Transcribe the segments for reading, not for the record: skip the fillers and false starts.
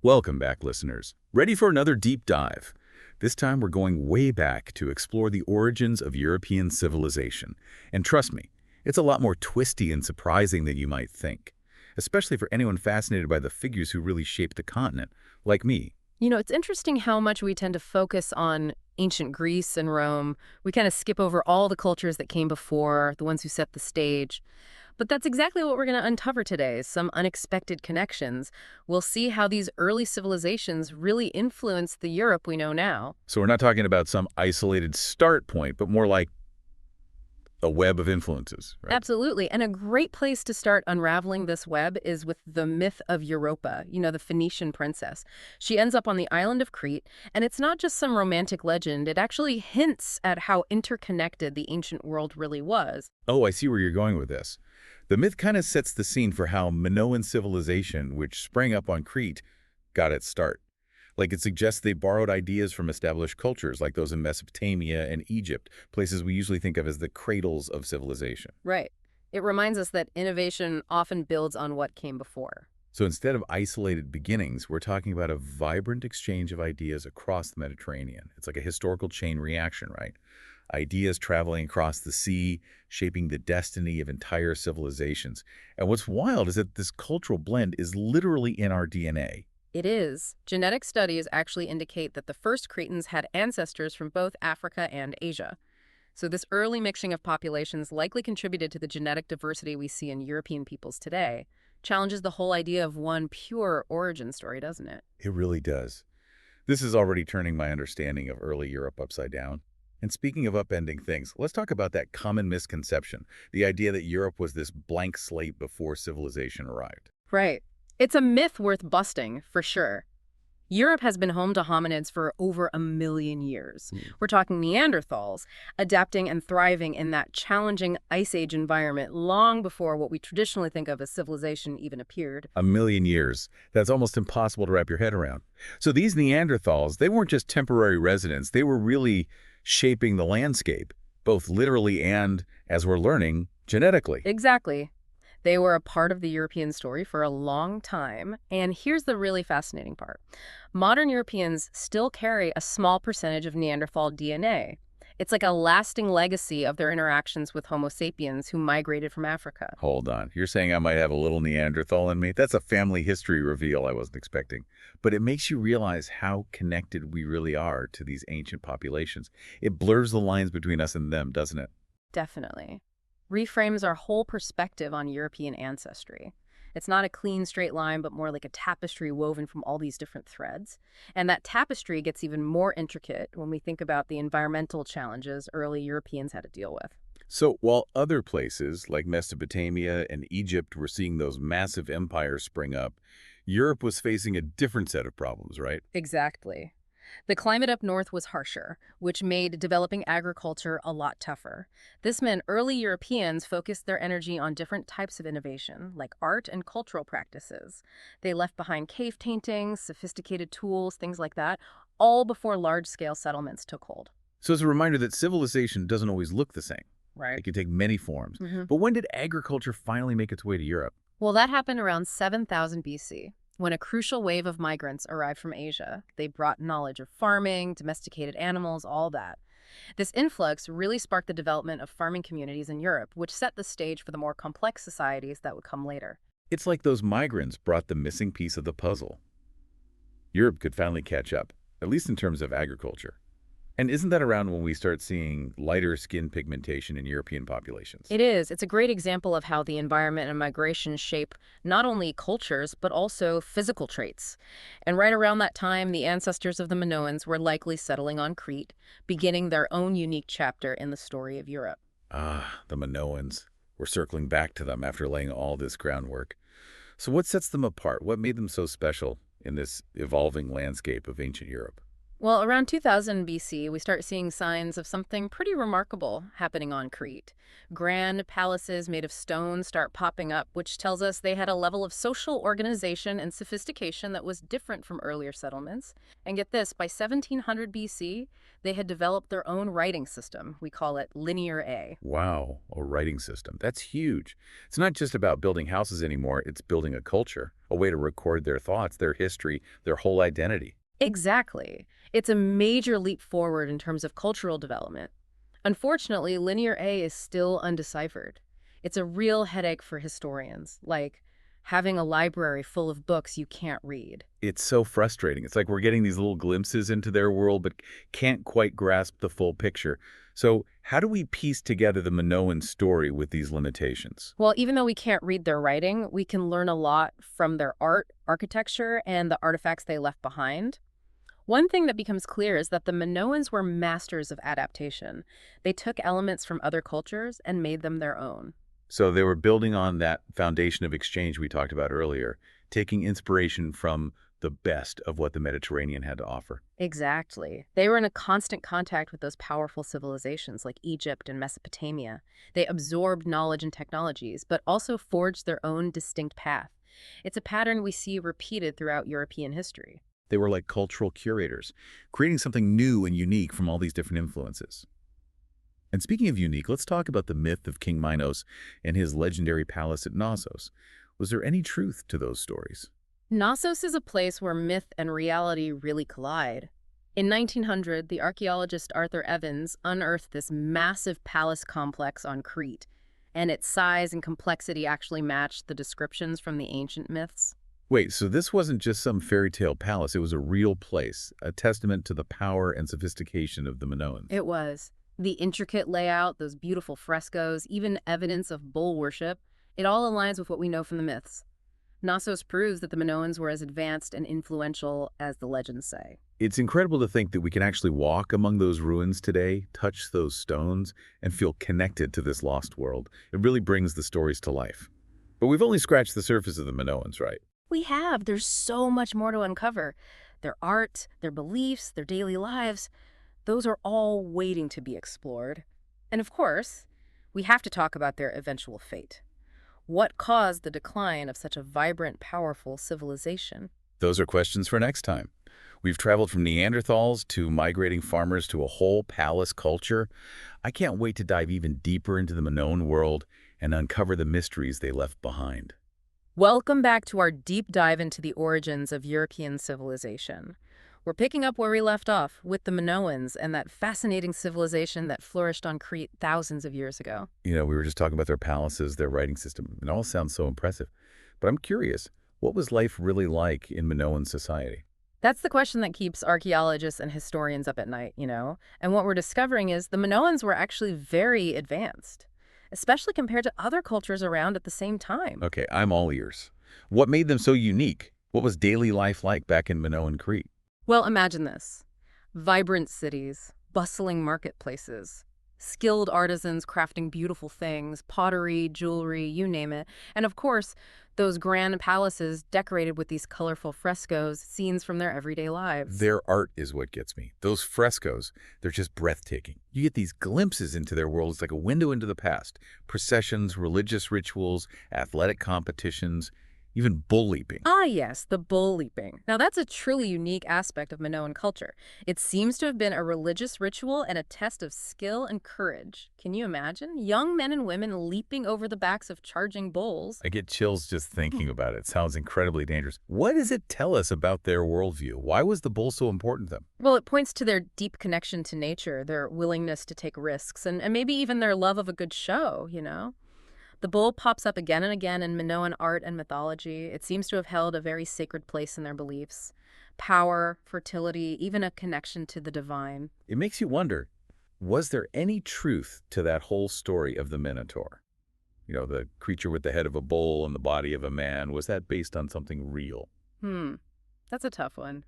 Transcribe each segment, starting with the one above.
Welcome back, listeners. Ready for another deep dive? This time we're going way back to explore the origins of European civilization. And trust me, it's a lot more twisty and surprising than you might think, especially for anyone fascinated by the figures who really shaped the continent, like me. It's interesting how much we tend to focus on ancient Greece and Rome. We kind of skip over all the cultures that came before, the ones who set the stage. But that's exactly what we're going to uncover today, some unexpected connections. We'll see how these early civilizations really influenced the Europe we know now. So we're not talking about some isolated start point, but more like a web of influences, right? Absolutely. And a great place to start unraveling this web is with the myth of Europa, the Phoenician princess. She ends up on the island of Crete, and it's not just some romantic legend. It actually hints at how interconnected the ancient world really was. Oh, I see where you're going with this. The myth kind of sets the scene for how Minoan civilization, which sprang up on Crete, got its start. Like it suggests they borrowed ideas from established cultures like those in Mesopotamia and Egypt, places we usually think of as the cradles of civilization. Right. It reminds us that innovation often builds on what came before. So instead of isolated beginnings, we're talking about a vibrant exchange of ideas across the Mediterranean. It's like a historical chain reaction, right? Ideas traveling across the sea, shaping the destiny of entire civilizations. And what's wild is that this cultural blend is literally in our DNA. It is. Genetic studies actually indicate that the first Cretans had ancestors from both Africa and Asia. So this early mixing of populations likely contributed to the genetic diversity we see in European peoples today. Challenges the whole idea of one pure origin story, doesn't it? It really does. This is already turning my understanding of early Europe upside down. And speaking of upending things, let's talk about that common misconception, the idea that Europe was this blank slate before civilization arrived. Right. It's a myth worth busting, for sure. Europe has been home to hominids for over 1 million years. We're talking Neanderthals, adapting and thriving in that challenging Ice Age environment long before what we traditionally think of as civilization even appeared. 1 million years. That's almost impossible to wrap your head around. So these Neanderthals, they weren't just temporary residents. They were really shaping the landscape, both literally and, as we're learning, genetically. Exactly. They were a part of the European story for a long time. And here's the really fascinating part. Modern Europeans still carry a small percentage of Neanderthal DNA. It's like a lasting legacy of their interactions with Homo sapiens who migrated from Africa. Hold on. You're saying I might have a little Neanderthal in me? That's a family history reveal I wasn't expecting. But it makes you realize how connected we really are to these ancient populations. It blurs the lines between us and them, doesn't it? Definitely. Reframes our whole perspective on European ancestry. It's not a clean straight line, but more like a tapestry woven from all these different threads. And that tapestry gets even more intricate when we think about the environmental challenges early Europeans had to deal with. So while other places like Mesopotamia and Egypt were seeing those massive empires spring up, Europe was facing a different set of problems, right? Exactly. The climate up north was harsher, which made developing agriculture a lot tougher. This meant early Europeans focused their energy on different types of innovation, like art and cultural practices. They left behind cave paintings, sophisticated tools, things like that, all before large-scale settlements took hold. So it's a reminder that civilization doesn't always look the same. Right. It can take many forms. hmm But when did agriculture finally make its way to Europe? Well, that happened around 7000 BC. When a crucial wave of migrants arrived from Asia. They brought knowledge of farming, domesticated animals, all that. This influx really sparked the development of farming communities in Europe, which set the stage for the more complex societies that would come later. It's like those migrants brought the missing piece of the puzzle. Europe could finally catch up, at least in terms of agriculture. And isn't that around when we start seeing lighter skin pigmentation in European populations? It is. It's a great example of how the environment and migration shape not only cultures, but also physical traits. And right around that time, the ancestors of the Minoans were likely settling on Crete, beginning their own unique chapter in the story of Europe. Ah, the Minoans. We're circling back to them after laying all this groundwork. So what sets them apart? What made them so special in this evolving landscape of ancient Europe? Well, around 2000 BC, we start seeing signs of something pretty remarkable happening on Crete. Grand palaces made of stone start popping up, which tells us they had a level of social organization and sophistication that was different from earlier settlements. And get this, by 1700 BC, they had developed their own writing system. We call it Linear A. Wow, a writing system. That's huge. It's not just about building houses anymore, it's building a culture, a way to record their thoughts, their history, their whole identity. Exactly. It's a major leap forward in terms of cultural development. Unfortunately, Linear A is still undeciphered. It's a real headache for historians, like having a library full of books you can't read. It's so frustrating. It's like we're getting these little glimpses into their world, but can't quite grasp the full picture. So how do we piece together the Minoan story with these limitations? Well, even though we can't read their writing, we can learn a lot from their art, architecture, and the artifacts they left behind. One thing that becomes clear is that the Minoans were masters of adaptation. They took elements from other cultures and made them their own. So they were building on that foundation of exchange we talked about earlier, taking inspiration from the best of what the Mediterranean had to offer. Exactly. They were in a constant contact with those powerful civilizations like Egypt and Mesopotamia. They absorbed knowledge and technologies, but also forged their own distinct path. It's a pattern we see repeated throughout European history. They were like cultural curators, creating something new and unique from all these different influences. And speaking of unique, let's talk about the myth of King Minos and his legendary palace at Knossos. Was there any truth to those stories? Knossos is a place where myth and reality really collide. In 1900, the archaeologist Arthur Evans unearthed this massive palace complex on Crete, and its size and complexity actually matched the descriptions from the ancient myths. Wait, so this wasn't just some fairy tale palace, it was a real place, a testament to the power and sophistication of the Minoans. It was. The intricate layout, those beautiful frescoes, even evidence of bull worship, it all aligns with what we know from the myths. Knossos proves that the Minoans were as advanced and influential as the legends say. It's incredible to think that we can actually walk among those ruins today, touch those stones, and feel connected to this lost world. It really brings the stories to life. But we've only scratched the surface of the Minoans, right? We have. There's so much more to uncover. Their art, their beliefs, their daily lives, those are all waiting to be explored. And of course, we have to talk about their eventual fate. What caused the decline of such a vibrant, powerful civilization? Those are questions for next time. We've traveled from Neanderthals to migrating farmers to a whole palace culture. I can't wait to dive even deeper into the Minoan world and uncover the mysteries they left behind. Welcome back to our deep dive into the origins of European civilization. We're picking up where we left off with the Minoans and that fascinating civilization that flourished on Crete thousands of years ago. We were just talking about their palaces, their writing system. It all sounds so impressive. But I'm curious, what was life really like in Minoan society? That's the question that keeps archaeologists and historians up at night, And what we're discovering is the Minoans were actually very advanced, especially compared to other cultures around at the same time. Okay, I'm all ears. What made them so unique? What was daily life like back in Minoan Crete? Well, imagine this. Vibrant cities, bustling marketplaces, skilled artisans crafting beautiful things, pottery, jewelry, you name it. And of course, those grand palaces decorated with these colorful frescoes, scenes from their everyday lives. Their art is what gets me. Those frescoes, they're just breathtaking. You get these glimpses into their world. It's like a window into the past. Processions, religious rituals, athletic competitions, even bull leaping. Ah, yes, the bull leaping. Now, that's a truly unique aspect of Minoan culture. It seems to have been a religious ritual and a test of skill and courage. Can you imagine? Young men and women leaping over the backs of charging bulls. I get chills just thinking about it. It sounds incredibly dangerous. What does it tell us about their worldview? Why was the bull so important to them? Well, it points to their deep connection to nature, their willingness to take risks, and maybe even their love of a good show. The bull pops up again and again in Minoan art and mythology. It seems to have held a very sacred place in their beliefs. Power, fertility, even a connection to the divine. It makes you wonder, was there any truth to that whole story of the Minotaur? The creature with the head of a bull and the body of a man, was that based on something real? That's a tough one.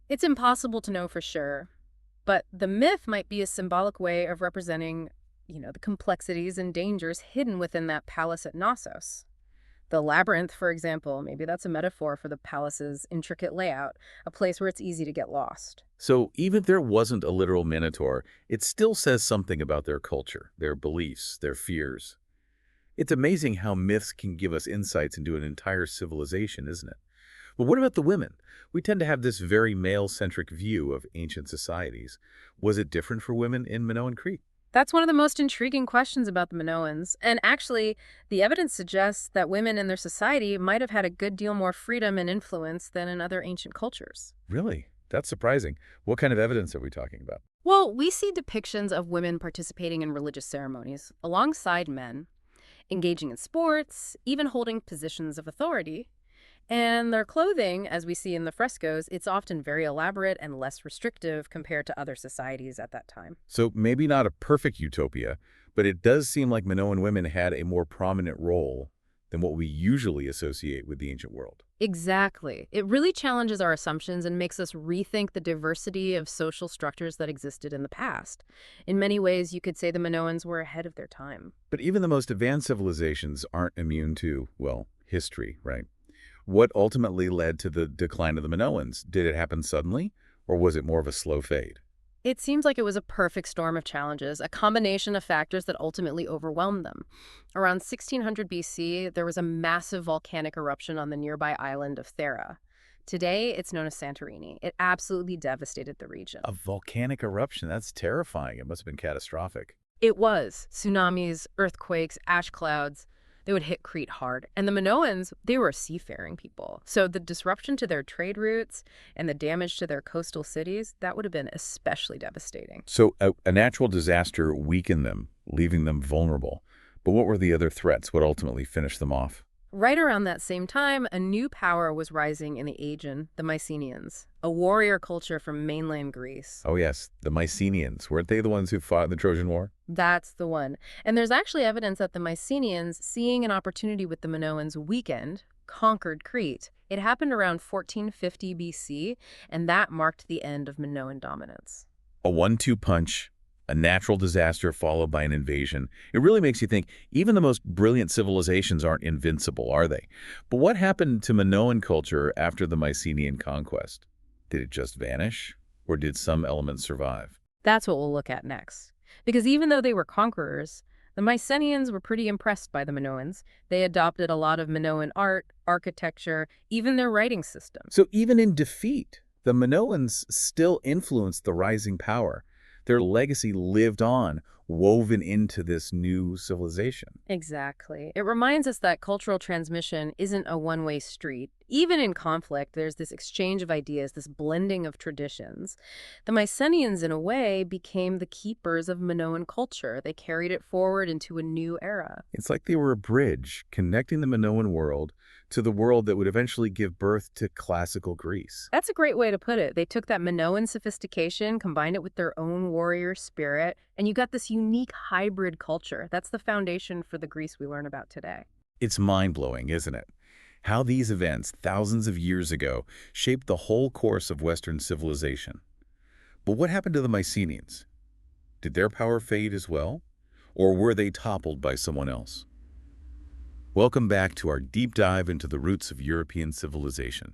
It's impossible to know for sure, but the myth might be a symbolic way of representing the complexities and dangers hidden within that palace at Knossos. The labyrinth, for example, maybe that's a metaphor for the palace's intricate layout, a place where it's easy to get lost. So even if there wasn't a literal minotaur, it still says something about their culture, their beliefs, their fears. It's amazing how myths can give us insights into an entire civilization, isn't it? But what about the women? We tend to have this very male-centric view of ancient societies. Was it different for women in Minoan Crete? That's one of the most intriguing questions about the Minoans. And actually, the evidence suggests that women in their society might have had a good deal more freedom and influence than in other ancient cultures. Really? That's surprising. What kind of evidence are we talking about? Well, we see depictions of women participating in religious ceremonies alongside men, engaging in sports, even holding positions of authority. And their clothing, as we see in the frescoes, it's often very elaborate and less restrictive compared to other societies at that time. So maybe not a perfect utopia, but it does seem like Minoan women had a more prominent role than what we usually associate with the ancient world. Exactly. It really challenges our assumptions and makes us rethink the diversity of social structures that existed in the past. In many ways, you could say the Minoans were ahead of their time. But even the most advanced civilizations aren't immune to, well, history, right? What ultimately led to the decline of the Minoans? Did it happen suddenly, or was it more of a slow fade? It seems like it was a perfect storm of challenges, a combination of factors that ultimately overwhelmed them. Around 1600 BC, there was a massive volcanic eruption on the nearby island of Thera. Today, it's known as Santorini. It absolutely devastated the region. A volcanic eruption, that's terrifying. It must have been catastrophic. It was. Tsunamis, earthquakes, ash clouds. They would hit Crete hard. And the Minoans, they were a seafaring people. So the disruption to their trade routes and the damage to their coastal cities, that would have been especially devastating. So a natural disaster weakened them, leaving them vulnerable. But what were the other threats? What ultimately finished them off? Right around that same time, a new power was rising in the Aegean, the Mycenaeans, a warrior culture from mainland Greece. Oh yes, the Mycenaeans. Weren't they the ones who fought in the Trojan War? That's the one. And there's actually evidence that the Mycenaeans, seeing an opportunity with the Minoans' weakened, conquered Crete. It happened around 1450 BC, and that marked the end of Minoan dominance. A one-two punch, a natural disaster followed by an invasion. It really makes you think even the most brilliant civilizations aren't invincible, are they? But what happened to Minoan culture after the Mycenaean conquest? Did it just vanish, or did some elements survive? That's what we'll look at next. Because even though they were conquerors, the Mycenaeans were pretty impressed by the Minoans. They adopted a lot of Minoan art, architecture, even their writing system. So even in defeat, the Minoans still influenced the rising power. Their legacy lived on, woven into this new civilization. Exactly. It reminds us that cultural transmission isn't a one-way street. Even in conflict, there's this exchange of ideas, this blending of traditions. The Mycenaeans, in a way, became the keepers of Minoan culture. They carried it forward into a new era. It's like they were a bridge connecting the Minoan world to the world that would eventually give birth to classical Greece. That's a great way to put it. They took that Minoan sophistication, combined it with their own warrior spirit, and you got this unique hybrid culture. That's the foundation for the Greece we learn about today. It's mind-blowing, isn't it? How these events, thousands of years ago, shaped the whole course of Western civilization. But what happened to the Mycenaeans? Did their power fade as well? Or were they toppled by someone else? Welcome back to our deep dive into the roots of European civilization.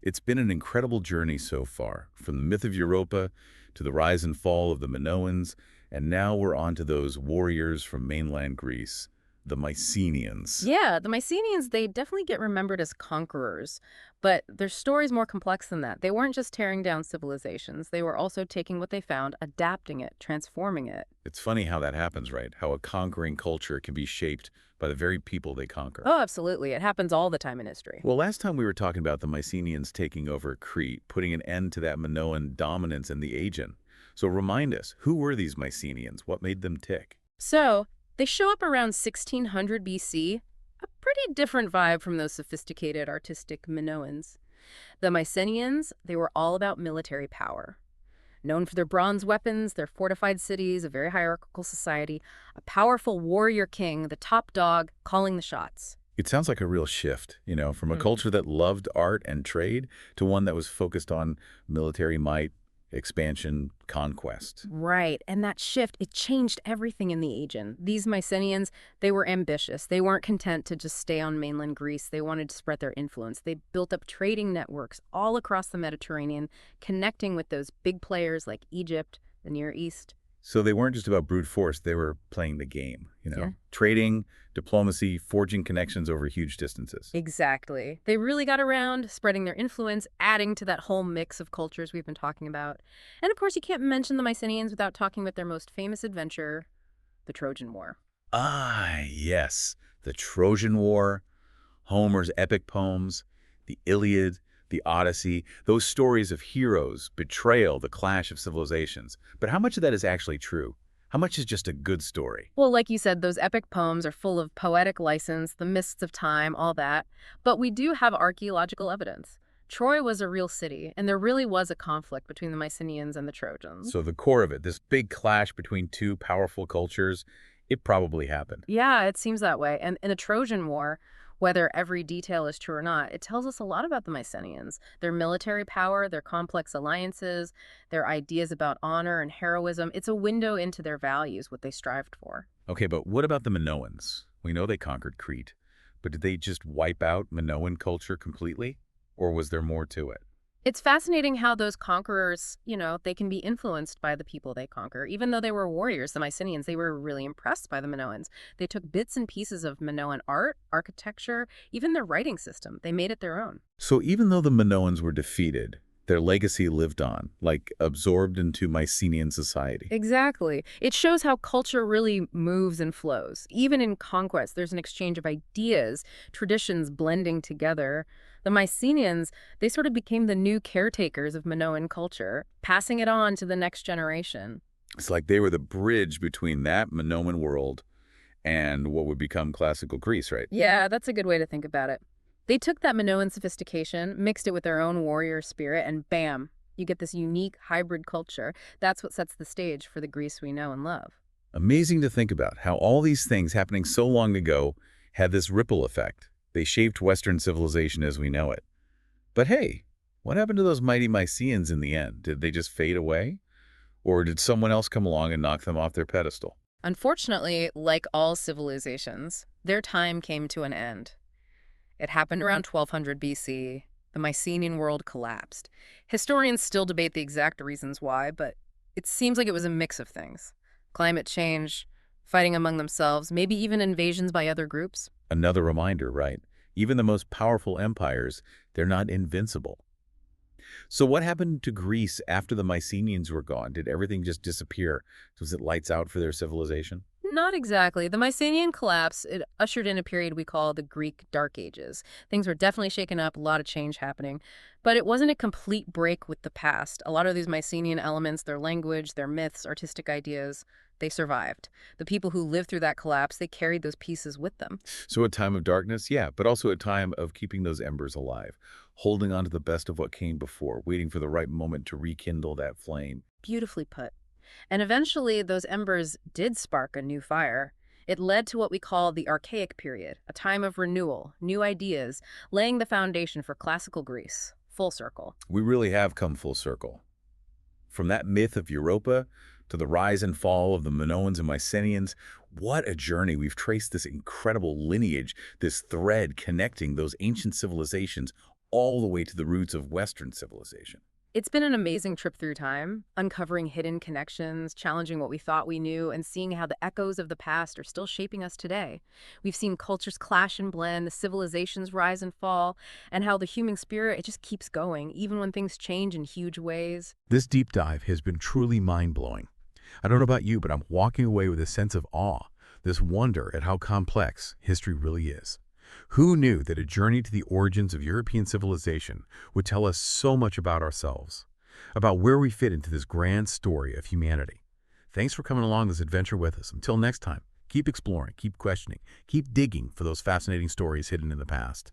It's been an incredible journey so far, from the myth of Europa to the rise and fall of the Minoans, and now we're on to those warriors from mainland Greece, the Mycenaeans. Yeah, the Mycenaeans, they definitely get remembered as conquerors, but their story's more complex than that. They weren't just tearing down civilizations. They were also taking what they found, adapting it, transforming it. It's funny how that happens, right? How a conquering culture can be shaped by the very people they conquer. Oh, absolutely. It happens all the time in history. Well, last time we were talking about the Mycenaeans taking over Crete, putting an end to that Minoan dominance in the Aegean. So remind us, who were these Mycenaeans? What made them tick? So, they show up around 1600 BC, a pretty different vibe from those sophisticated artistic Minoans. The Mycenaeans, they were all about military power. Known for their bronze weapons, their fortified cities, a very hierarchical society, a powerful warrior king, the top dog, calling the shots. It sounds like a real shift, from a culture that loved art and trade to one that was focused on military might, expansion, conquest. Right, and that shift, it changed everything in the Aegean. These Mycenaeans, they were ambitious. They weren't content to just stay on mainland Greece. They wanted to spread their influence. They built up trading networks all across the Mediterranean, connecting with those big players like Egypt, the Near East. So they weren't just about brute force, they were playing the game, Yeah. trading, diplomacy, forging connections over huge distances. Exactly. They really got around, spreading their influence, adding to that whole mix of cultures we've been talking about. And of course, you can't mention the Mycenaeans without talking about their most famous adventure, the Trojan War. Ah, yes, the Trojan War, Homer's epic poems, the Iliad, the Odyssey, those stories of heroes, betrayal, the clash of civilizations. But how much of that is actually true? How much is just a good story? Well, like you said, those epic poems are full of poetic license, the mists of time, all that. But we do have archaeological evidence. Troy was a real city, and there really was a conflict between the Mycenaeans and the Trojans. So the core of it, this big clash between two powerful cultures, it probably happened. Yeah, it seems that way. And in the Trojan War, whether every detail is true or not, it tells us a lot about the Mycenaeans, their military power, their complex alliances, their ideas about honor and heroism. It's a window into their values, what they strived for. Okay, but what about the Minoans? We know they conquered Crete, but did they just wipe out Minoan culture completely? Or was there more to it? It's fascinating how those conquerors, they can be influenced by the people they conquer. Even though they were warriors, the Mycenaeans, they were really impressed by the Minoans. They took bits and pieces of Minoan art, architecture, even their writing system. They made it their own. So even though the Minoans were defeated, their legacy lived on, like absorbed into Mycenaean society. Exactly. It shows how culture really moves and flows. Even in conquest, there's an exchange of ideas, traditions blending together. The Mycenaeans, they sort of became the new caretakers of Minoan culture, passing it on to the next generation. It's like they were the bridge between that Minoan world and what would become classical Greece, right? Yeah, that's a good way to think about it. They took that Minoan sophistication, mixed it with their own warrior spirit, and bam, you get this unique hybrid culture. That's what sets the stage for the Greece we know and love. Amazing to think about how all these things happening so long ago had this ripple effect. They shaped Western civilization as we know it. But hey, what happened to those mighty Mycenaeans in the end? Did they just fade away? Or did someone else come along and knock them off their pedestal? Unfortunately, like all civilizations, their time came to an end. It happened around 1200 BC. The Mycenaean world collapsed. Historians still debate the exact reasons why, but it seems like it was a mix of things. Climate change, fighting among themselves, maybe even invasions by other groups. Another reminder, right? Even the most powerful empires, they're not invincible. So what happened to Greece after the Mycenaeans were gone? Did everything just disappear? Was it lights out for their civilization? Not exactly. The Mycenaean collapse, it ushered in a period we call the Greek Dark Ages. Things were definitely shaken up, a lot of change happening. But it wasn't a complete break with the past. A lot of these Mycenaean elements, their language, their myths, artistic ideas, they survived. The people who lived through that collapse, they carried those pieces with them. So a time of darkness, yeah, but also a time of keeping those embers alive, holding on to the best of what came before, waiting for the right moment to rekindle that flame. Beautifully put. And eventually, those embers did spark a new fire. It led to what we call the Archaic period, a time of renewal, new ideas, laying the foundation for classical Greece. Full circle. We really have come full circle. From that myth of Europa to the rise and fall of the Minoans and Mycenaeans, what a journey. We've traced this incredible lineage, this thread connecting those ancient civilizations all the way to the roots of Western civilization. It's been an amazing trip through time, uncovering hidden connections, challenging what we thought we knew, and seeing how the echoes of the past are still shaping us today. We've seen cultures clash and blend, civilizations rise and fall, and how the human spirit, it just keeps going, even when things change in huge ways. This deep dive has been truly mind-blowing. I don't know about you, but I'm walking away with a sense of awe, this wonder at how complex history really is. Who knew that a journey to the origins of European civilization would tell us so much about ourselves, about where we fit into this grand story of humanity? Thanks for coming along this adventure with us. Until next time, keep exploring, keep questioning, keep digging for those fascinating stories hidden in the past.